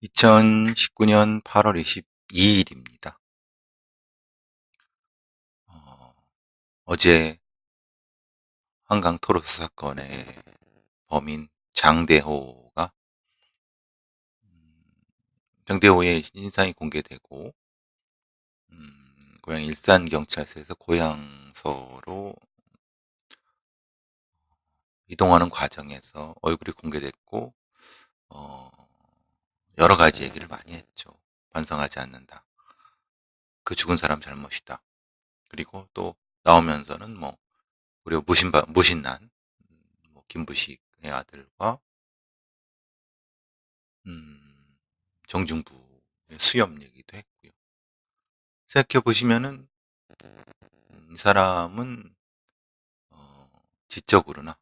2019년 8월 22일입니다. 어제 한강 토로스 사건의 범인 장대호가 장대호의 신상이 공개되고 고향 일산경찰서에서 고향서로 이동하는 과정에서 얼굴이 공개됐고 어, 여러 가지 얘기를 많이 했죠. 반성하지 않는다. 그 죽은 사람 잘못이다. 그리고 또 나오면서는 뭐 그리고 무신난 뭐 김부식의 아들과 음, 정중부의 수염 얘기도 했고요. 생각해 보시면은 이 사람은 지적으로나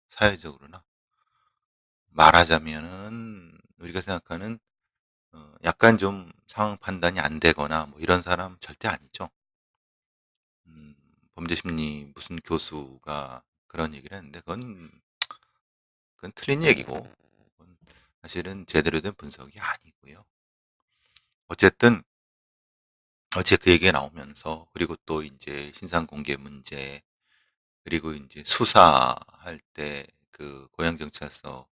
사회적으로나 말하자면은 우리가 생각하는 약간 좀 상황 판단이 안 되거나 뭐 이런 사람 절대 아니죠. 범죄심리 무슨 교수가 그런 얘기를 했는데 그건 틀린 얘기고 그건 사실은 제대로 된 분석이 아니고요. 어쨌든 어제 그 얘기가 나오면서 그리고 또 이제 신상 공개 문제 그리고 이제 수사할 때 그 고양경찰서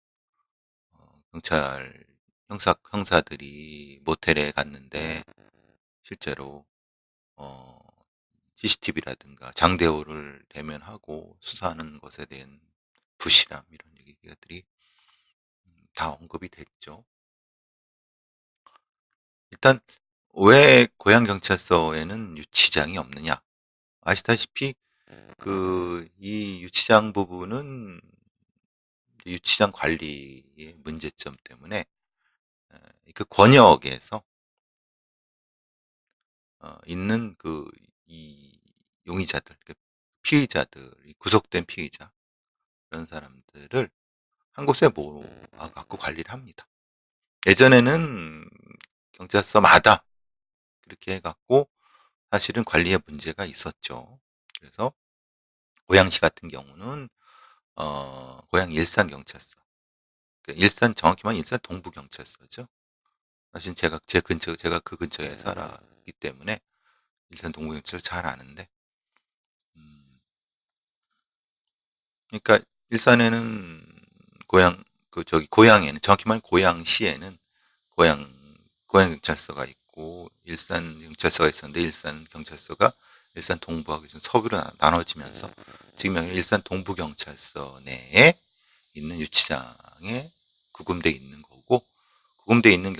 경찰 형사들이 모텔에 갔는데 실제로 어, CCTV라든가 장대호를 대면하고 수사하는 것에 대한 부실함 이런 얘기들이 다 언급이 됐죠. 일단 왜 고양경찰서에는 유치장이 없느냐? 아시다시피 이 유치장 부분은 유치장 관리의 문제점 때문에 그 권역에서 있는 이 용의자들, 그 피의자들, 구속된 피의자 이런 사람들을 한 곳에 모아 갖고 관리를 합니다. 예전에는 경찰서마다 그렇게 해갖고 사실은 관리에 문제가 있었죠. 그래서 고양시 같은 경우는 고양 일산 경찰서, 일산 정확히 말하면 일산 동부 경찰서죠. 사실 제가 그 근처에 살았기 때문에 일산 동부경찰서 잘 아는데, 음, 그러니까 일산에는 고양 고양에는 정확히 말하면 고양시에는 고양 고양경찰서가 있고 일산 경찰서가 있었는데 일산 경찰서가 일산 동부하고 서부로 나눠지면서 지금 일산 동부경찰서 내에 있는 유치장에 구금돼 있는 거고 구금돼 있는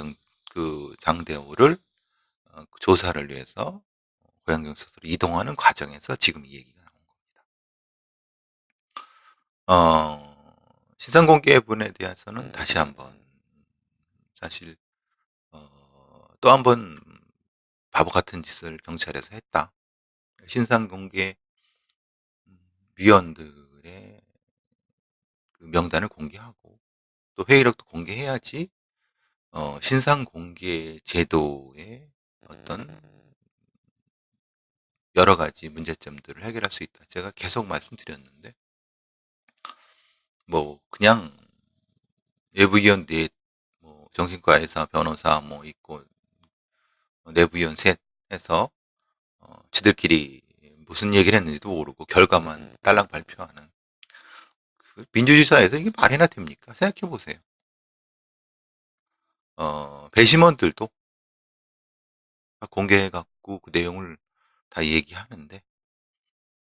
그 장대호를 조사를 위해서 고양경찰서로 이동하는 과정에서 지금 이 얘기가 나온 겁니다. 신상 공개분에 대해서는 다시 한번 사실 또 한번 바보 같은 짓을 경찰에서 했다. 신상 공개 위원들의 그 명단을 공개하고 또 회의록도 공개해야지 신상 공개 제도의 어떤 여러 가지 문제점들을 해결할 수 있다. 제가 계속 말씀드렸는데 뭐 그냥 내부위원 뭐 정신과 의사, 변호사 뭐 있고 내부위원 셋 해서 지들끼리 무슨 얘기를 했는지도 모르고 결과만 딸랑 발표하는 그 민주주의 사회에서 이게 말이나 됩니까? 생각해 보세요. 배심원들도 공개해 갖고 그 내용을 다 얘기하는데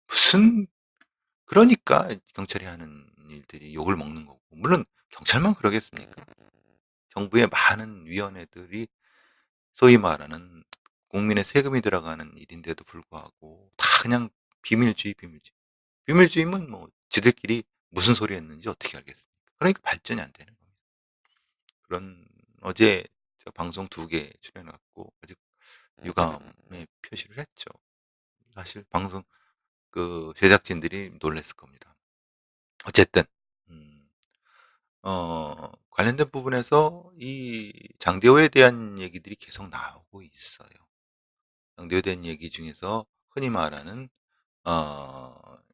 무슨 그러니까 경찰이 하는 일들이 욕을 먹는 거고 물론 경찰만 그러겠습니까? 정부의 많은 위원회들이 소위 말하는 국민의 세금이 들어가는 일인데도 불구하고 다 그냥 비밀주의, 비밀주의. 비밀주의면 뭐 지들끼리 무슨 소리 했는지 어떻게 알겠습니까? 그러니까 발전이 안 되는 겁니다. 그런 어제 저 방송 2개 출연해갖고 아주 유감의 표시를 했죠. 사실 방송 그 제작진들이 놀랬을 겁니다. 어쨌든 음, 관련된 부분에서 이 장대호에 대한 얘기들이 계속 나오고 있어요. 장대호에 대한 얘기 중에서 흔히 말하는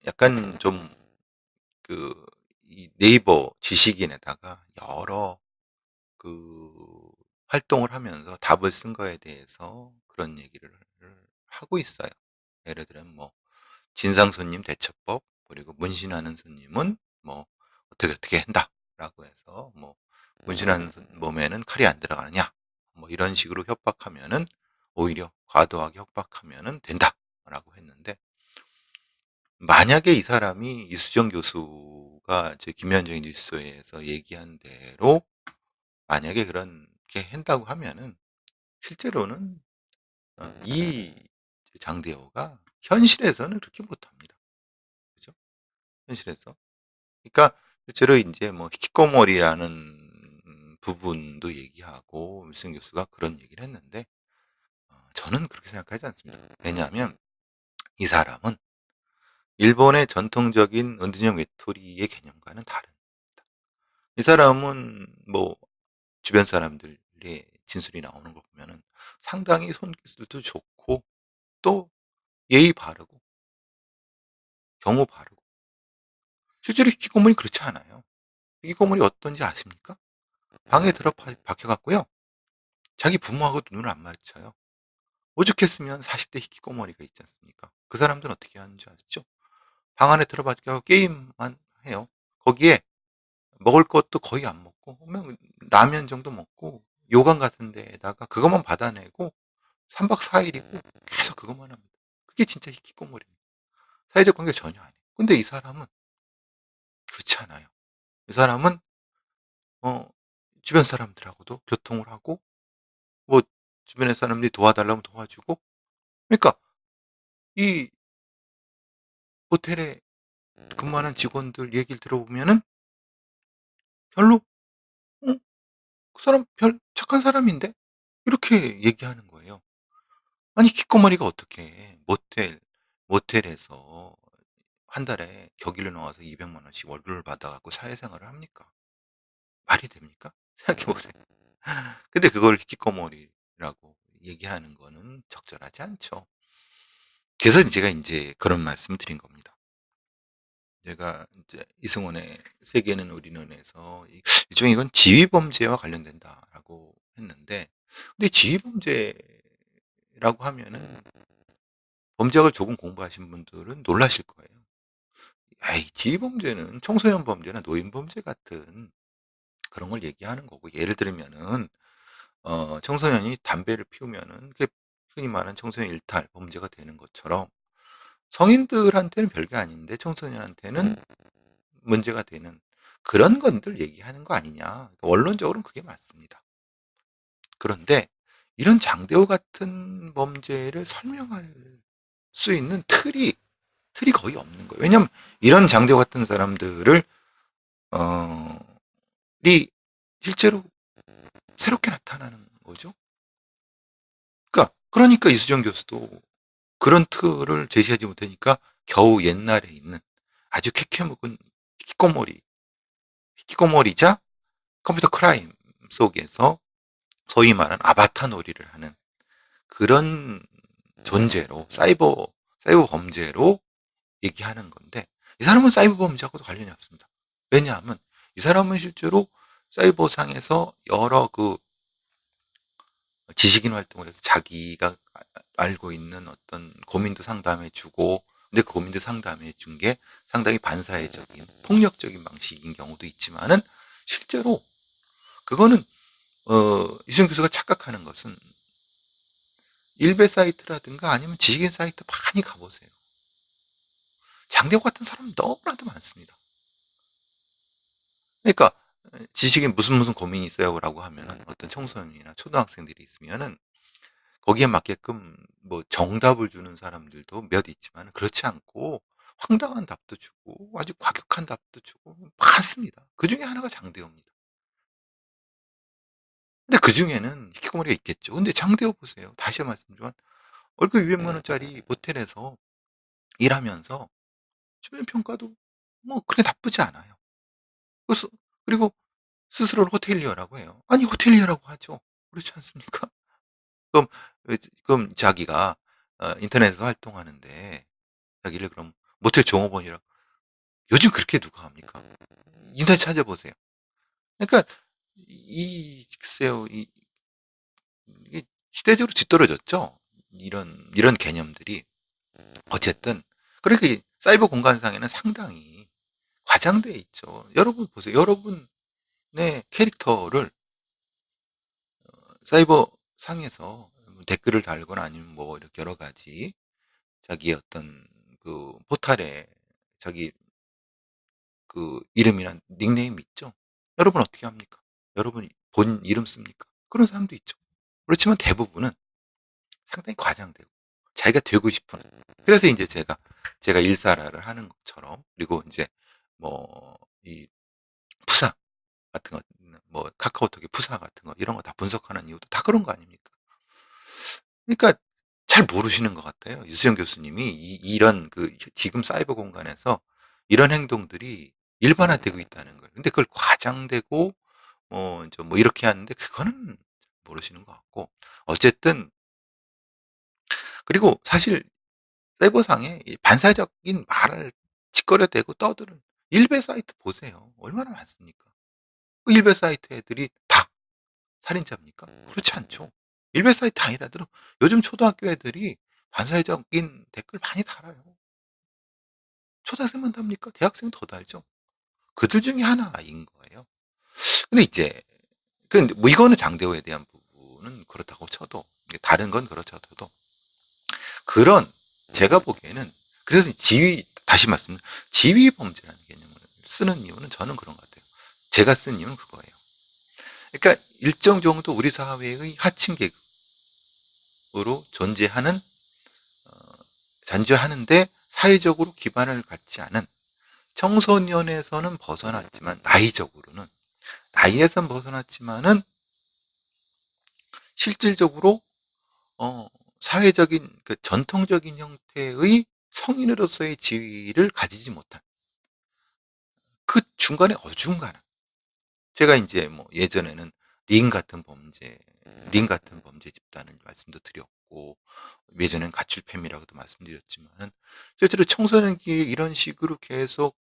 약간 좀 이 네이버 지식인에다가 여러 그 활동을 하면서 답을 쓴 거에 대해서 그런 얘기를 하고 있어요. 예를 들면 뭐 진상 손님 대처법, 그리고 문신하는 손님은 뭐 어떻게 어떻게 한다라고 해서 뭐 문신하는 몸에는 칼이 안 들어가느냐, 뭐 이런 식으로 협박하면은 오히려 과도하게 협박하면은 된다라고 했는데, 만약에 이 사람이 이수정 교수가 제 김현정의 뉴스쇼에서 얘기한 대로 만약에 그렇게 한다고 하면은 실제로는 이 장대호가 현실에서는 그렇게 못합니다. 그죠? 현실에서. 그러니까 실제로 이제 뭐 히키코모리라는 부분도 얘기하고 이수정 교수가 그런 얘기를 했는데, 저는 그렇게 생각하지 않습니다. 왜냐하면 이 사람은 일본의 전통적인 은둔형 외톨이의 개념과는 다릅니다. 이 사람은 뭐 주변 사람들의 진술이 나오는 걸 보면은 상당히 손기술도 좋고 또 예의 바르고 경우 바르고, 실제로 히키코모리 그렇지 않아요. 히키코모리 어떤지 아십니까? 방에 박혀갖고요, 자기 부모하고 눈을 안 마주쳐요. 오죽했으면 40대 히키코모리가 있지 않습니까? 그 사람들은 어떻게 하는지 아시죠? 방 안에 들어박혀 게임만 해요. 거기에 먹을 것도 거의 안 먹고, 그러면 라면 정도 먹고 요강 같은 데에다가 그것만 받아내고 3박 4일이고 계속 그것만 합니다. 그게 진짜 히키코모리입니다. 사회적 관계 전혀 안 해요. 근데 이 사람은 그렇지 않아요. 이 사람은 어, 주변 사람들하고도 교통을 하고, 뭐 주변의 사람들이 도와달라면 도와주고, 그러니까 이 호텔에 근무하는 직원들 얘기를 들어보면은 별로 그 사람 별 착한 사람인데 이렇게 얘기하는 거예요. 아니 킥거머리가 어떻게 모텔에서 한 달에 격일로 나와서 200만 원씩 월급을 받아갖고 사회생활을 합니까? 말이 됩니까? 생각해 보세요. 근데 그걸 히키코모리라고 얘기하는 거는 적절하지 않죠. 그래서 제가 이제 그런 말씀 드린 겁니다. 제가 이제 이승원의 세계는 우리 눈에서 일종의 이건 지휘범죄와 관련된다라고 했는데, 근데 지휘범죄라고 하면은 범죄학을 조금 공부하신 분들은 놀라실 거예요. 에이, 지휘범죄는 청소년 범죄나 노인 범죄 같은 그런 걸 얘기하는 거고, 예를 들면은 청소년이 담배를 피우면은 그게 흔히 말하는 청소년 일탈 범죄가 되는 것처럼 성인들한테는 별게 아닌데 청소년한테는 문제가 되는 그런 것들 얘기하는 거 아니냐. 그러니까 원론적으로는 그게 맞습니다. 그런데 이런 장대호 같은 범죄를 설명할 수 있는 틀이 거의 없는 거예요. 왜냐하면 이런 장대호 같은 사람들을 어, 이 실제로 새롭게 나타나는 거죠. 그러니까 이수정 교수도 그런 틀을 제시하지 못하니까 겨우 옛날에 있는 아주 캐캐묵은 히키코모리, 히키코모리자 컴퓨터 크라임 속에서 소위 말하는 아바타 놀이를 하는 그런 존재로 사이버 범죄로 얘기하는 건데, 이 사람은 사이버 범죄하고도 관련이 없습니다. 왜냐하면 이 사람은 실제로 사이버상에서 여러 그 지식인 활동을 해서 자기가 알고 있는 어떤 고민도 상담해 주고, 근데 그 고민도 상담해 준 게 상당히 반사회적인 폭력적인 방식인 경우도 있지만은 실제로 그거는 이승 교수가 착각하는 것은 일베 사이트라든가 아니면 지식인 사이트 많이 가보세요. 장대호 같은 사람 너무나도 많습니다. 그러니까 지식인 무슨 고민이 있어요라고 하면 어떤 청소년이나 초등학생들이 있으면은 거기에 맞게끔 뭐 정답을 주는 사람들도 몇 있지만 그렇지 않고 황당한 답도 주고 아주 과격한 답도 주고 많습니다. 그 중에 하나가 장대호입니다. 근데 그 중에는 히키코모리가 있겠죠. 근데 장대호 보세요. 다시 말씀드리지만 월급 200만 원짜리 모텔에서 일하면서 주변 평가도 뭐 그렇게 나쁘지 않아요. 그래서 그리고 스스로를 호텔리어라고 해요. 아니 호텔리어라고 하죠. 그렇지 않습니까? 그럼 그럼 자기가 인터넷에서 활동하는데 자기를 그럼 모텔 종업원이라고, 요즘 그렇게 누가 합니까? 인터넷 찾아보세요. 그러니까 글쎄요, 시대적으로 뒤떨어졌죠. 이런 개념들이. 어쨌든 그렇게 이 사이버 공간상에는 상당히 과장되어 있죠. 여러분 보세요. 여러분의 캐릭터를 사이버 상에서 댓글을 달거나 아니면 뭐 이렇게 여러 가지 자기의 어떤 그 포탈에 자기 그 이름이나 닉네임 있죠. 여러분 어떻게 합니까? 여러분 본 이름 씁니까? 그런 사람도 있죠. 그렇지만 대부분은 상당히 과장되고 자기가 되고 싶은, 그래서 이제 제가 일사라를 하는 것처럼, 그리고 이제 뭐 이 푸사 같은 거, 뭐 카카오톡의 푸사 같은 거 이런 거 다 분석하는 이유도 다 그런 거 아닙니까? 그러니까 잘 모르시는 것 같아요. 유수영 교수님이 이런 그 지금 사이버 공간에서 이런 행동들이 일반화되고 있다는 걸. 근데 그걸 과장되고 뭐 이렇게 하는데 그거는 모르시는 것 같고. 어쨌든 그리고 사실 사이버상에 이 반사적인 말을 짓거려대고 떠드는 일베 사이트 보세요. 얼마나 많습니까? 그 일베 사이트 애들이 다 살인자입니까? 그렇지 않죠. 일베 사이트 아니라도 요즘 초등학교 애들이 반사적인 댓글 많이 달아요. 초등학생만 답니까? 대학생 더 달죠. 그들 중에 하나인 거예요. 근데 이제 근데 뭐 이거는 장대호에 대한 부분은 그렇다고 쳐도, 다른 건 그렇쳐도 그런, 제가 보기에는, 그래서 다시 말씀, 지위 범죄라는 개념을 쓰는 이유는 저는 그런 것 같아요. 제가 쓴 이유는 그거예요. 그러니까 일정 정도 우리 사회의 하층 계급으로 존재하는데 사회적으로 기반을 갖지 않은 청소년에서는 벗어났지만, 나이에선 벗어났지만은 실질적으로 어, 사회적인 그 전통적인 형태의 성인으로서의 지위를 가지지 못한 그 중간에 어중간한, 제가 이제 뭐 예전에는 링 같은 범죄 집단을 말씀도 드렸고, 예전엔 가출팸이라고도 말씀드렸지만은, 실제로 청소년기에 이런 식으로 계속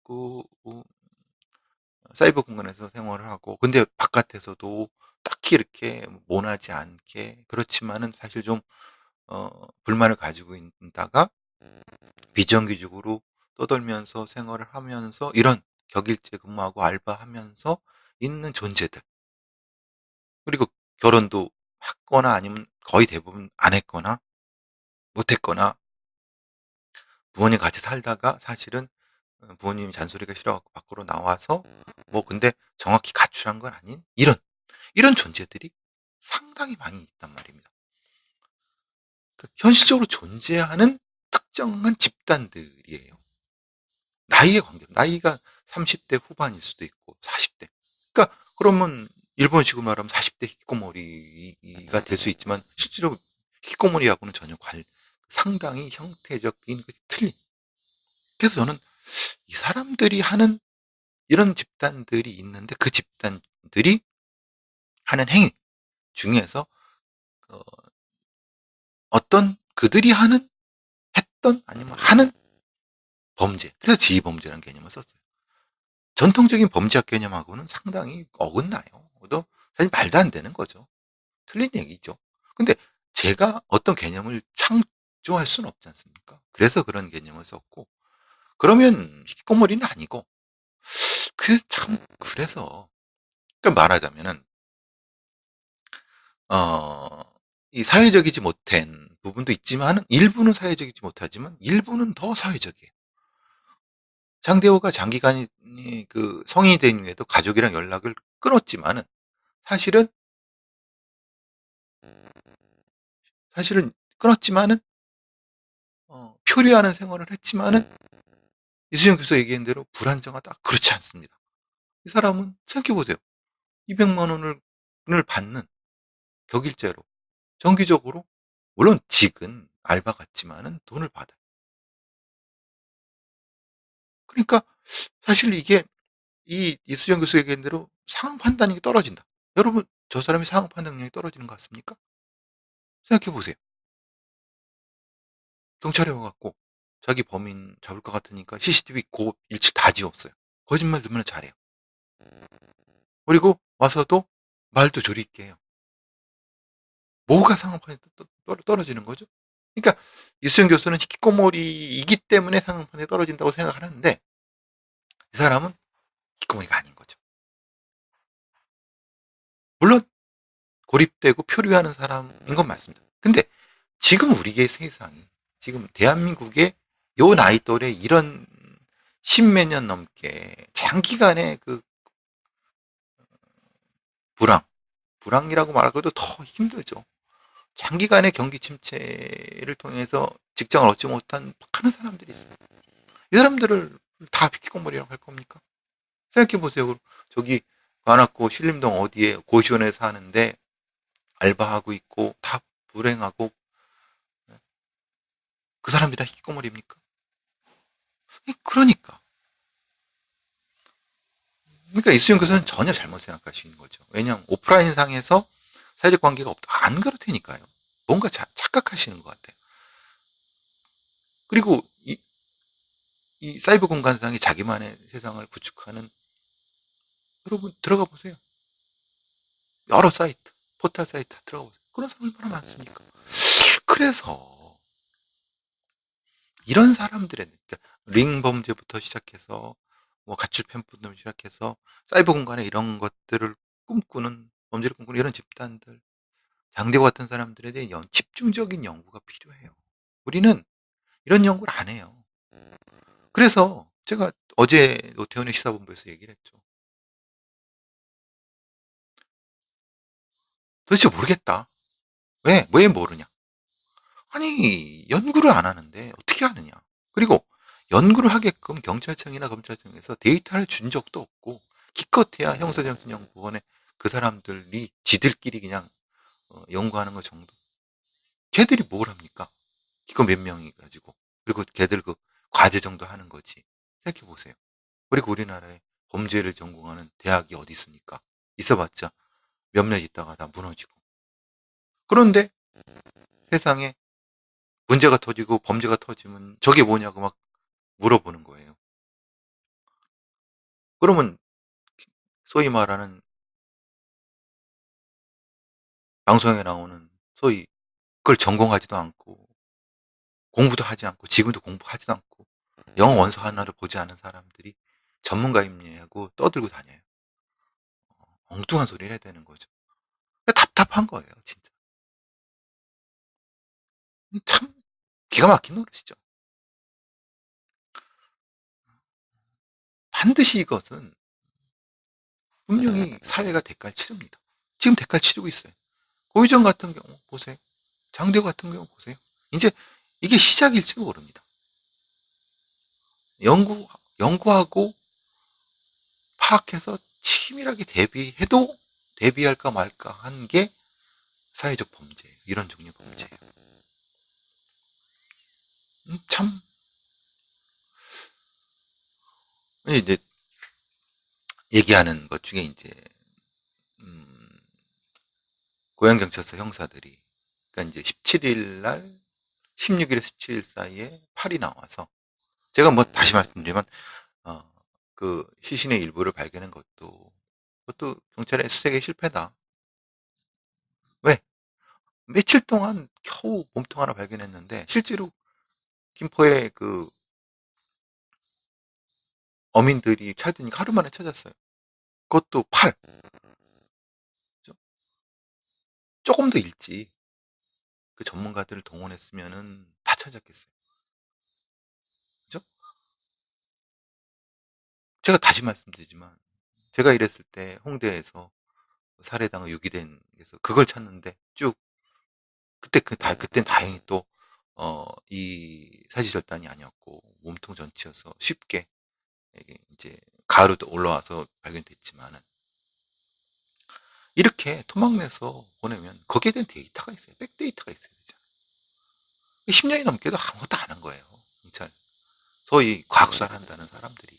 사이버 공간에서 생활을 하고, 근데 바깥에서도 딱히 이렇게 모나지 않게, 그렇지만은 사실 좀 불만을 가지고 있다가 비정규직으로 떠돌면서 생활을 하면서 이런 격일제 근무하고 알바하면서 있는 존재들, 그리고 결혼도 했거나 아니면 거의 대부분 안 했거나 못했거나, 부모님 같이 살다가 사실은 부모님 잔소리가 싫어갖고 밖으로 나와서 뭐 근데 정확히 가출한 건 아닌 이런 존재들이 상당히 많이 있단 말입니다. 그러니까 현실적으로 존재하는 특정한 집단들이에요. 나이에 관계, 나이가 30대 후반일 수도 있고 40대. 그러니까 그러면 일본식으로 말하면 40대 히키코모리가 될 수 있지만, 실제로 히키코모리하고는 전혀 상당히 형태적인 것이 틀린. 그래서 저는 이 사람들이 하는, 이런 집단들이 있는데 그 집단들이 하는 행위 중에서 어, 어떤 그들이 했던 아니면 하는 범죄, 그래서 지휘범죄라는 개념을 썼어요. 전통적인 범죄학 개념하고는 상당히 어긋나요. 또 사실 말도 안 되는 거죠. 틀린 얘기죠. 근데 제가 어떤 개념을 창조할 수는 없지 않습니까? 그래서 그런 개념을 썼고, 그러면 히키코모리는 아니고, 그래서, 그러니까 말하자면은, 어, 이 사회적이지 못한 부분도 있지만, 일부는 사회적이지 못하지만, 일부는 더 사회적이에요. 장대호가 장기간 그 성인이 된 후에도 가족이랑 연락을 끊었지만은, 사실은, 사실은 끊었지만은, 표류하는 생활을 했지만은, 이수영 교수 얘기한 대로 불안정하다? 그렇지 않습니다. 이 사람은 생각해보세요. 200만 원을 받는 격일제로 정기적으로, 물론 직은 알바 같지만은 돈을 받아요. 그러니까 사실 이게 이 이수정 교수 얘기한 대로 상황 판단력이 떨어진다. 여러분 저 사람이 상황 판단력이 떨어지는 것 같습니까? 생각해보세요. 경찰에 와갖고 자기 범인 잡을 것 같으니까 CCTV 고 일치 다 지웠어요. 거짓말 넣으면 잘해요. 그리고 와서도 말도 조리 있게 해요. 뭐가 상한판에 떨어지는 거죠? 그러니까 이수영 교수는 히키코모리이기 때문에 상한판에 떨어진다고 생각하는데 이 사람은 히키코모리가 아닌 거죠. 물론 고립되고 표류하는 사람인 건 맞습니다. 근데 지금 우리의 세상이 지금 대한민국의 요 나이 또래 이런 십몇 년 넘게 장기간의 그 불황이라고 말하기도 더 힘들죠. 장기간의 경기 침체를 통해서 직장을 얻지 못한 많은 사람들이 있어요. 이 사람들을 다 비키공무리라고 할 겁니까? 생각해 보세요. 저기 관악구 신림동 어디에 고시원에 사는데 알바하고 있고 다 불행하고 그 사람들이 다 히키코모리입니까? 그러니까. 그러니까 이수영 교수는 전혀 잘못 생각하시는 거죠. 왜냐하면 오프라인 상에서 사회적 관계가 없다. 안 그렇다니까요. 뭔가 착각하시는 것 같아요. 그리고 이 사이버 공간상에 자기만의 세상을 구축하는 여러분 들어가 보세요. 여러 사이트, 포털 사이트 들어가 보세요. 그런 사람 얼마나 많습니까? 그래서 이런 사람들의 그러니까 링 범죄부터 시작해서 뭐 가출 팬분들 시작해서 사이버 공간에 이런 것들을 꿈꾸는 범죄를 꿈꾸는 이런 집단들 장대호 같은 사람들에 대해 집중적인 연구가 필요해요. 우리는 이런 연구를 안 해요. 그래서 제가 어제 노태훈의 시사본부에서 얘기를 했죠. 도대체 모르겠다. 왜 모르냐? 아니, 연구를 안 하는데 어떻게 하느냐? 그리고 연구를 하게끔 경찰청이나 검찰청에서 데이터를 준 적도 없고, 기껏해야 형사정신연구원에 그 사람들이 지들끼리 그냥 연구하는 것 정도. 걔들이 뭘 합니까? 이거 몇 명이 가지고. 그리고 걔들 그 과제 정도 하는 거지. 생각해 보세요. 그리고 우리나라에 범죄를 전공하는 대학이 어디 있습니까? 있어봤자 몇몇 있다가 다 무너지고. 그런데 세상에 문제가 터지고 범죄가 터지면 저게 뭐냐고 막 물어보는 거예요. 그러면 소위 말하는 방송에 나오는 소위 그걸 전공하지도 않고 공부도 하지 않고 지금도 공부하지도 않고 영어 원서 하나를 보지 않은 사람들이 전문가입니하고 떠들고 다녀요. 엉뚱한 소리를 해야 되는 거죠. 답답한 거예요, 진짜. 참 기가 막힌 노릇이죠. 반드시 이것은 분명히 사회가 대가를 치릅니다. 지금 대가를 치르고 있어요. 고유정 같은 경우 보세요. 장대호 같은 경우 보세요. 이제 이게 시작일지도 모릅니다. 연구하고 파악해서 치밀하게 대비해도 대비할까 말까 한 게 사회적 범죄예요. 이런 종류의 범죄예요. 참 이제 얘기하는 것 중에 이제 음, 고양경찰서 형사들이 그러니까 이제 17일 날 16일에서 17일 사이에 팔이 나와서 제가 뭐 다시 말씀드리면 어, 그 시신의 일부를 발견한 그것도 경찰의 수색의 실패다. 왜? 며칠 동안 겨우 몸통 하나 발견했는데 실제로 김포의 그 어민들이 찾으니까 하루 만에 찾았어요. 그것도 팔. 조금 더 일찍 그 전문가들을 동원했으면은 다 찾았겠어요. 그죠? 제가 다시 말씀드리지만 제가 일했을 때 홍대에서 살해당한 유기된 그래서 그걸 찾는데 쭉 그땐 다행히 또 이 사지절단이 아니었고 몸통 전치여서 쉽게 이게 이제 가을로 올라와서 발견됐지만은 이렇게 토막내서 보내면 거기에 대한 데이터가 있어요. 백데이터가 있어요. 10년이 넘게도 아무것도 안 한 거예요. 경찰. 소위 과학수사를 한다는 사람들이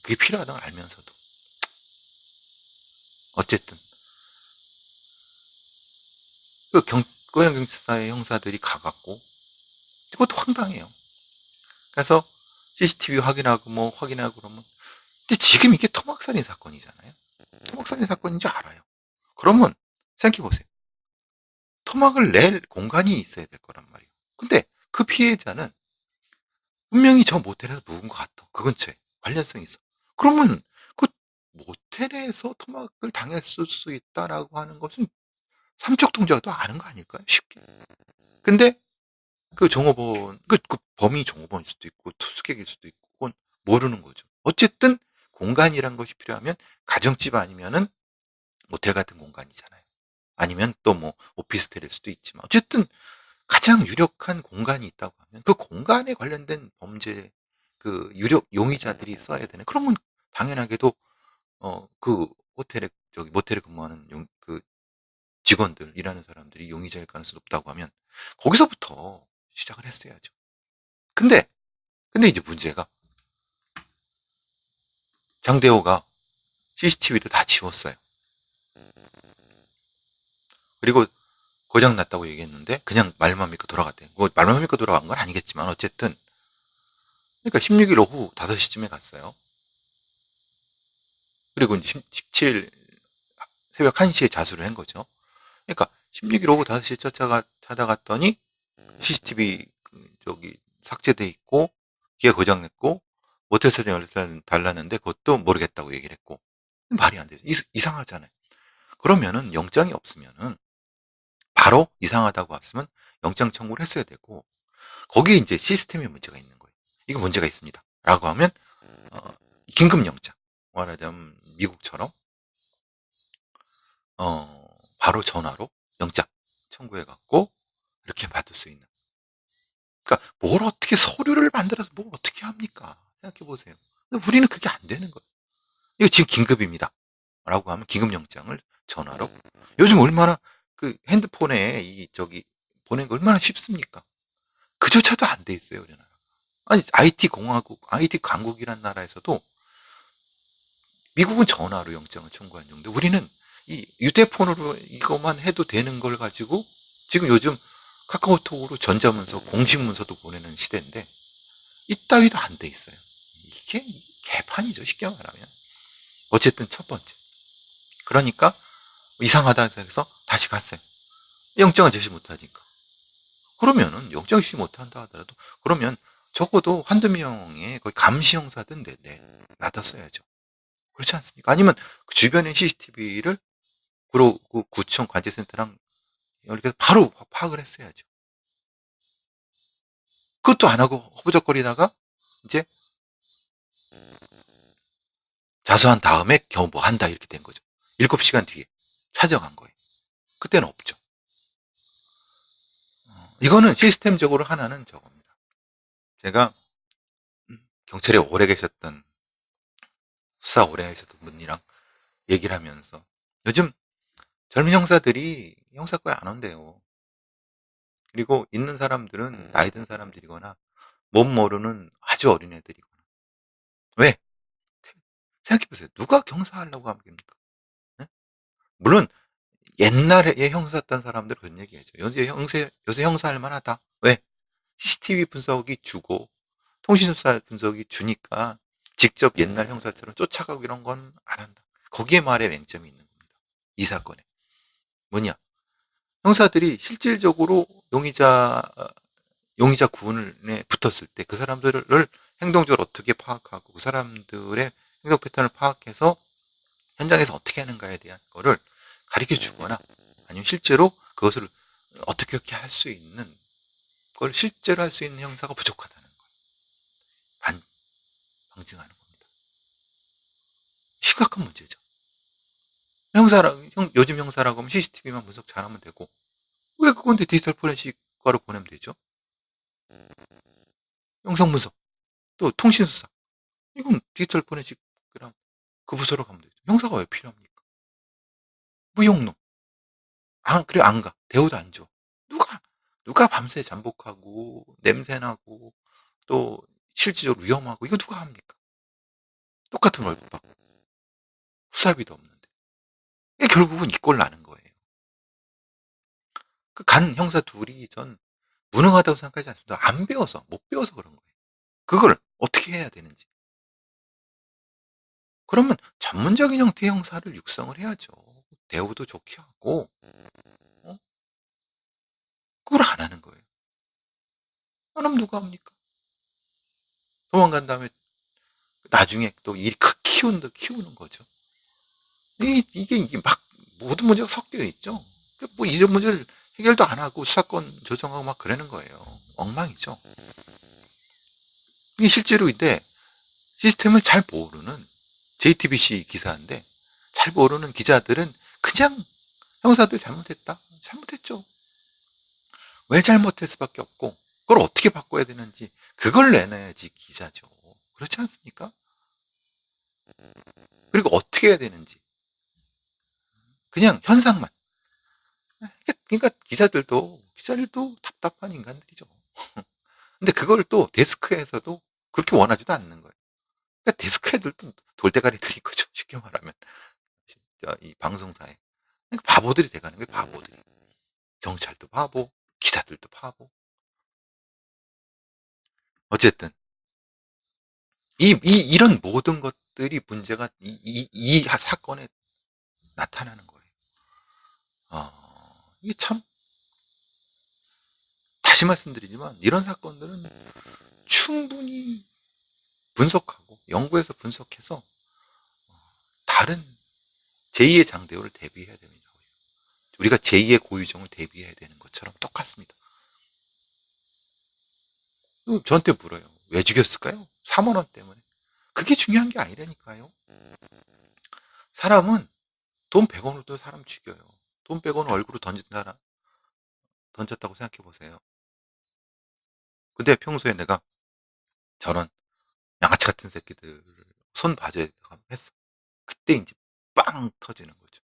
그게 필요하다는 걸 알면서도 어쨌든 그 고양경찰서의 형사들이 가갖고 그것도 황당해요. 그래서 CCTV 확인하고 뭐 확인하고 그러면 근데 지금 이게 토막살인 사건이잖아요. 토막살인 사건인 줄 알아요. 그러면 생각해 보세요. 토막을 낼 공간이 있어야 될 거란 말이에요. 근데 그 피해자는 분명히 저 모텔에서 묵은 것 같아. 그 근처에. 관련성이 있어. 그러면 그 모텔에서 토막을 당했을 수 있다라고 하는 것은 삼척 동자도 아는 거 아닐까요? 쉽게. 근데 그 종업원, 그 범인이 종업원일 수도 있고 투숙객일 수도 있고 그건 모르는 거죠. 어쨌든 공간이란 것이 필요하면 가정집 아니면은 모텔 같은 공간이잖아요. 아니면 또 뭐 오피스텔일 수도 있지만 어쨌든 가장 유력한 공간이 있다고 하면 그 공간에 관련된 범죄 그 유력 용의자들이 써야 되는 그러면 당연하게도 그 호텔에 저기 모텔에 근무하는 그 직원들 일하는 사람들이 용의자일 가능성이 높다고 하면 거기서부터 시작을 했어야죠. 근데 이제 문제가 장대호가 CCTV도 다 지웠어요. 그리고 고장 났다고 얘기했는데 그냥 말만 믿고 돌아갔대요. 뭐 말만 믿고 돌아간 건 아니겠지만 어쨌든 그러니까 16일 오후 5시쯤에 갔어요. 그리고 이제 17일 새벽 1시에 자수를 한 거죠. 그러니까 16일 오후 5시에 찾아갔더니 CCTV 저기 삭제돼 있고 기가 고장냈고 모텔 사진 연락 달라는데 그것도 모르겠다고 얘기를 했고 말이 안 되죠. 이상하잖아요. 그러면은 영장이 없으면은 바로 이상하다고 왔으면 영장 청구를 했어야 되고 거기에 이제 시스템에 문제가 있는 거예요. 이거 문제가 있습니다. 라고 하면 긴급 영장 말하자면 미국처럼 바로 전화로 영장 청구해 갖고 이렇게 받을 수 있는. 그러니까 뭘 어떻게 서류를 만들어서 뭘 어떻게 합니까? 생각해 보세요. 근데 우리는 그게 안 되는 거예요. 이거 지금 긴급입니다. 라고 하면 긴급 영장을 전화로. 요즘 얼마나 그 핸드폰에 이 저기 보낸 거 얼마나 쉽습니까? 그조차도 안 돼 있어요, 우리나라. 아니 IT 공화국, IT 강국이란 나라에서도 미국은 전화로 영장을 청구한 정도. 우리는 이 휴대폰으로 이것만 해도 되는 걸 가지고 지금 요즘 카카오톡으로 전자문서, 공식문서도 보내는 시대인데 이따위도 안 돼 있어요. 이게 개판이죠, 쉽게 말하면. 어쨌든 첫 번째. 그러니까 이상하다 해서 다시 갔어요. 영장을 제시 못하니까. 그러면은 영장 제시 못한다 하더라도 그러면 적어도 한두 명의 거의 감시 형사든 놔뒀어야죠. 그렇지 않습니까? 아니면 그 주변의 CCTV를 그 구청 관제센터랑 이렇게 바로 파악을 했어야죠. 그것도 안 하고 허부적거리다가 이제 자수한 다음에 겨우 뭐 한다 이렇게 된 거죠. 7시간 뒤에 찾아간 거예요. 그때는 없죠. 이거는 시스템적으로 하나는 저겁니다. 제가 경찰에 오래 계셨던 수사 오래 하셨던 분이랑 얘기를 하면서 요즘 젊은 형사들이 형사과에 안 온대요. 그리고 있는 사람들은 나이 든 사람들이거나 못 모르는 아주 어린 애들이거나. 왜? 생각해보세요. 누가 경사하려고 합니까? 네? 물론 옛날에 형사했던 사람들은 그런 얘기하죠. 요새 형사할 만하다. 왜? CCTV 분석이 주고 통신수사 분석이 주니까 직접 옛날 형사처럼 쫓아가고 이런 건 안 한다. 거기에 말에 맹점이 있는 겁니다. 이 사건에. 뭐냐? 형사들이 실질적으로 용의자 구분에 붙었을 때 그 사람들을 행동적으로 어떻게 파악하고 그 사람들의 행동 패턴을 파악해서 현장에서 어떻게 하는가에 대한 거를 가르쳐 주거나 아니면 실제로 그것을 어떻게 할 수 있는 걸 실제로 할 수 있는 형사가 부족하다는 거예요. 방증하는 겁니다. 심각한 문제죠. 요즘 형사라고 하면 CCTV만 분석 잘하면 되고 왜 그건데 디지털 포렌식과로 보내면 되죠? 영상 분석 또 통신 수사 이건 디지털 포렌식이랑 그 부서로 가면 되죠. 형사가 왜 필요합니까? 무용론. 그래 안 가. 대우도 안 줘. 누가 밤새 잠복하고 냄새나고 또 실질적으로 위험하고 이거 누가 합니까? 똑같은 월급 받고 수사비도 없는데. 이게 결국은 이 꼴 나는 거예요. 그 간 형사 둘이 전 무능하다고 생각하지 않습니다. 안 배워서 못 배워서 그런 거예요. 그걸 어떻게 해야 되는지. 그러면 전문적인 형태의 형사를 육성을 해야죠. 대우도 좋게 하고 어? 그럼 누가 합니까? 도망간 다음에 나중에 또 일이 키우는 거죠. 이게 막 모든 문제가 섞여 있죠. 뭐 이런 문제를 해결도 안 하고 수사권 조정하고 막 그러는 거예요. 엉망이죠. 이게 실제로 이때 시스템을 잘 모르는 JTBC 기사인데 잘 모르는 기자들은 그냥 형사들 잘못했다. 잘못했죠. 왜 잘못할 수밖에 없고 그걸 어떻게 바꿔야 되는지 그걸 내놔야지 기자죠. 그렇지 않습니까? 그리고 어떻게 해야 되는지 그냥 현상만. 그러니까 기자들도 답답한 인간들이죠. 근데 그걸 또 데스크에서도 그렇게 원하지도 않는 거예요. 그러니까 데스크 애들도 돌대가리들인 거죠. 쉽게 말하면. 진짜 이 방송사에. 그러니까 바보들이 돼가는 거예요. 바보들이. 경찰도 바보, 기자들도 바보. 어쨌든 이런 모든 것들이 문제가 이 사건에 나타나는 거예요. 이게 참 다시 말씀드리지만 이런 사건들은 충분히 분석하고 연구해서 분석해서 다른 제2의 장대우를 대비해야 됩니다. 우리가 제2의 고유정을 대비해야 되는 것처럼 똑같습니다. 저한테 물어요. 왜 죽였을까요? 3만 원 때문에. 그게 중요한 게 아니라니까요. 사람은 돈 100원으로도 사람 죽여요. 돈 100원을 얼굴로 던졌다고 생각해 보세요. 근데 평소에 내가 저런 양아치 같은 새끼들을 손 봐줘야 했어. 그때 이제 빵 터지는 거죠.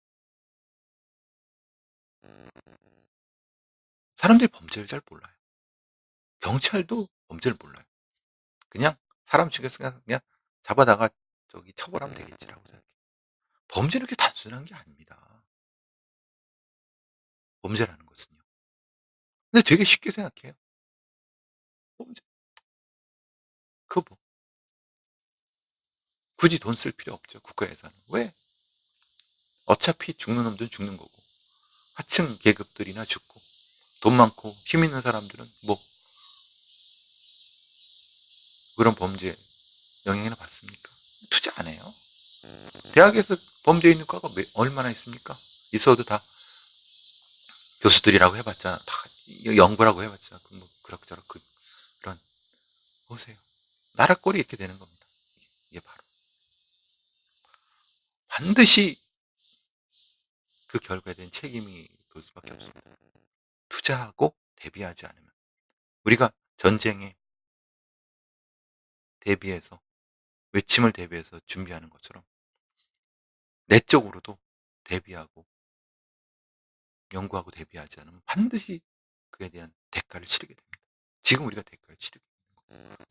사람들이 범죄를 잘 몰라요. 경찰도 범죄를 몰라요. 그냥 사람 죽였으니까 그냥 잡아다가 저기 처벌하면 되겠지라고 생각해요. 범죄는 그렇게 단순한 게 아닙니다. 범죄라는 것은요. 근데 되게 쉽게 생각해요. 범죄. 그거 뭐 굳이 돈 쓸 필요 없죠. 국가에서는. 왜? 어차피 죽는 놈들은 죽는 거고 하층 계급들이나 죽고 돈 많고 힘 있는 사람들은 뭐 그런 범죄 영향이나 받습니까? 투자 안 해요. 대학에서 범죄 있는 과가 얼마나 있습니까? 있어도 다 교수들이라고 해봤자 다 연구라고 해봤자 뭐 그럭저럭 그런 보세요. 나라 꼴이 이렇게 되는 겁니다. 이게 바로 반드시 그 결과에 대한 책임이 돌 수밖에 없습니다. 투자하고 대비하지 않으면 우리가 전쟁에 대비해서 외침을 대비해서 준비하는 것처럼 내적으로도 대비하고 연구하고 대비하지 않으면 반드시 그에 대한 대가를 치르게 됩니다. 지금 우리가 대가를 치르게 됩니다.